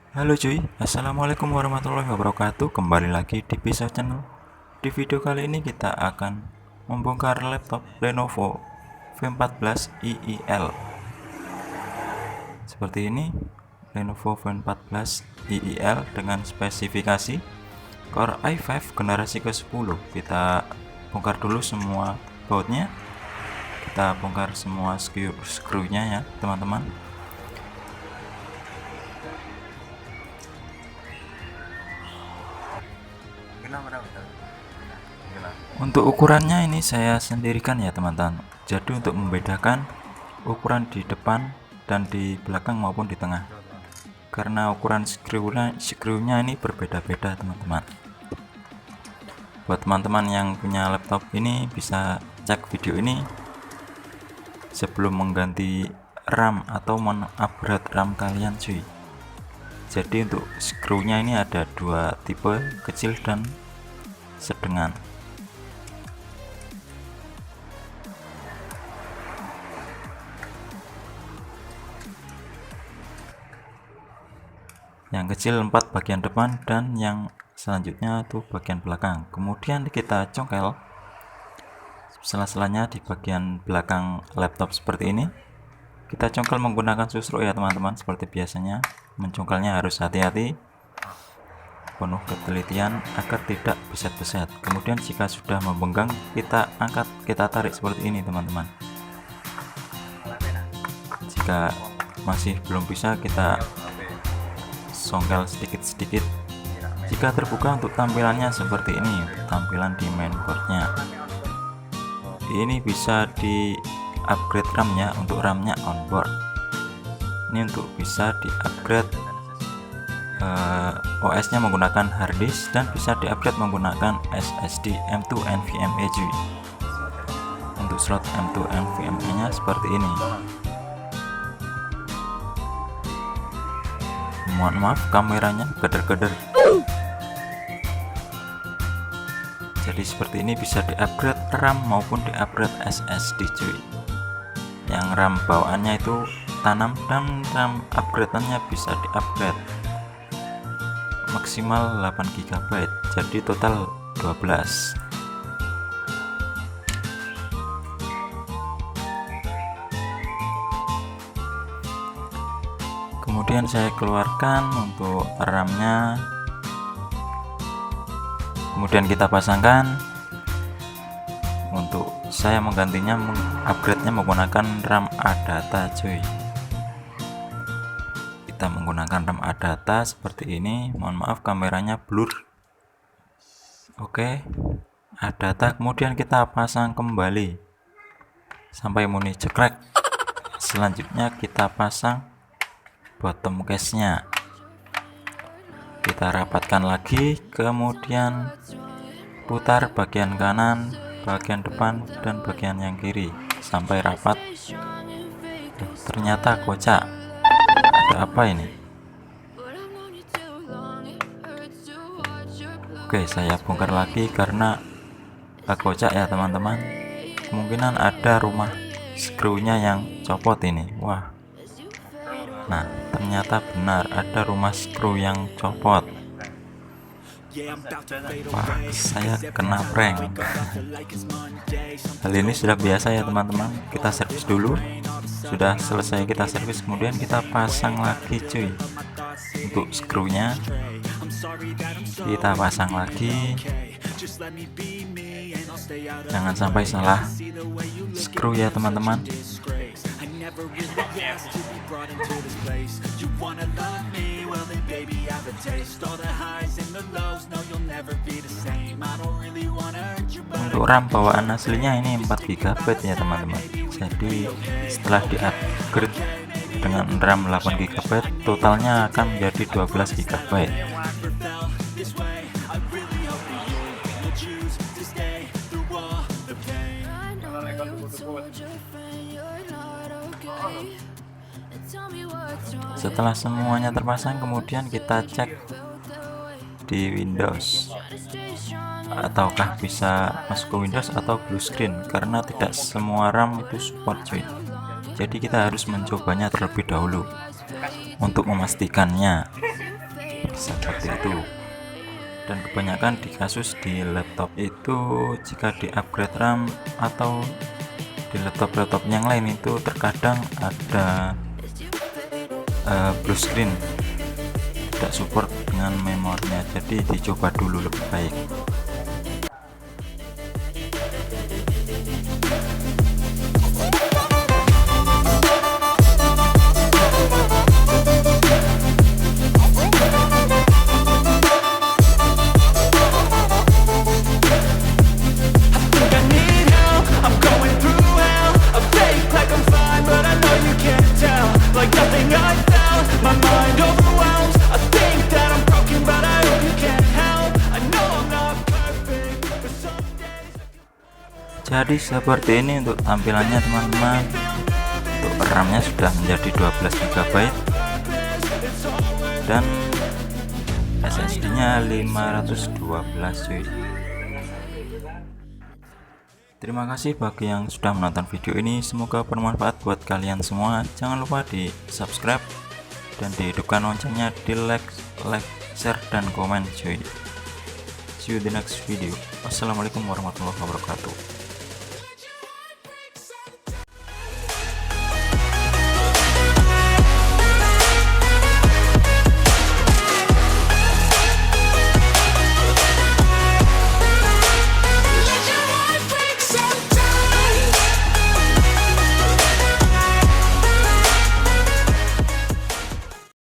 Halo cuy, assalamualaikum warahmatullahi wabarakatuh. Kembali lagi di Bisa Channel. Di video kali ini kita akan membongkar laptop Lenovo V14 IIL. Seperti ini, Lenovo V14 IIL dengan spesifikasi Core i5 generasi ke-10. Kita bongkar dulu semua bautnya. Kita bongkar semua skrunya ya, teman-teman. Untuk ukurannya ini saya sendirikan ya teman-teman. Jadi untuk membedakan ukuran di depan dan di belakang maupun di tengah, karena ukuran skrunya ini berbeda-beda teman-teman. Buat teman-teman yang punya laptop ini bisa cek video ini sebelum mengganti RAM atau mengupgrade RAM kalian cuy. Jadi untuk skrunya ini ada dua tipe, kecil dan sedang. Yang kecil 4 bagian depan dan yang selanjutnya itu bagian belakang. Kemudian kita congkel sela-selanya di bagian belakang laptop seperti ini. Kita congkel menggunakan susruk ya teman-teman. Seperti biasanya, mencongkelnya harus hati-hati, penuh ketelitian agar tidak beset-beset. Kemudian jika sudah membengkang, kita angkat, kita tarik seperti ini teman-teman. Jika masih belum bisa, kita songkel sedikit-sedikit. Jika terbuka, untuk tampilannya seperti ini, tampilan di mainboardnya. Ini bisa di upgrade RAM-nya, untuk RAM-nya onboard. Ini untuk bisa di upgrade OS-nya menggunakan harddisk dan bisa di upgrade menggunakan SSD M2 NVMe cuy. Untuk slot M2 NVMe-nya seperti ini. Mohon maaf kameranya geder-geder. Jadi seperti ini, bisa di-upgrade RAM maupun di-upgrade SSD cuy. Yang RAM bawaannya itu tanam dan RAM upgrade-nya bisa di-upgrade maksimal 8 GB, jadi total 12. Kemudian saya keluarkan untuk RAM-nya. Kemudian kita pasangkan. Untuk saya menggantinya, upgrade-nya menggunakan RAM ADATA cuy. Kita menggunakan RAM ADATA seperti ini. Mohon maaf kameranya blur. Oke, ADATA. Kemudian kita pasang kembali sampai muni cekrek. Selanjutnya kita pasang bottom case-nya, kita rapatkan lagi, kemudian putar bagian kanan, bagian depan dan bagian yang kiri sampai rapat. Ternyata kocak. Ada apa ini? Oke, saya bongkar lagi karena kocak ya teman-teman. Kemungkinan ada rumah skrunya yang copot ini. Wah. Nah, ternyata benar ada rumah skru yang copot. Wah, saya kena prank. Hal ini sudah biasa ya teman-teman. Kita servis dulu. Sudah selesai kita servis, kemudian kita pasang lagi cuy. Untuk skrunya kita pasang lagi. Jangan sampai salah skru ya teman-teman. Untuk RAM bawaan aslinya ini 4 GB ya teman-teman. Jadi setelah di upgrade dengan RAM 8 GB, totalnya akan menjadi 12 GB. Setelah semuanya terpasang, kemudian kita cek di Windows, ataukah bisa masuk ke Windows atau blue screen, karena tidak semua RAM itu support cuy. Jadi kita harus mencobanya terlebih dahulu untuk memastikannya. seperti itu. Dan kebanyakan di kasus di laptop itu jika di upgrade RAM atau di laptop yang lain itu terkadang ada blue screen, tidak support dengan memorinya, jadi dicoba dulu lebih baik. Jadi seperti ini untuk tampilannya teman-teman. Untuk RAM-nya sudah menjadi 12 GB dan SSD-nya 512 cuy. Terima kasih bagi yang sudah menonton video ini, semoga bermanfaat buat kalian semua. Jangan lupa di subscribe dan dihidupkan loncengnya, di like, share, dan komen cuy. See you di next video. Wassalamualaikum warahmatullahi wabarakatuh.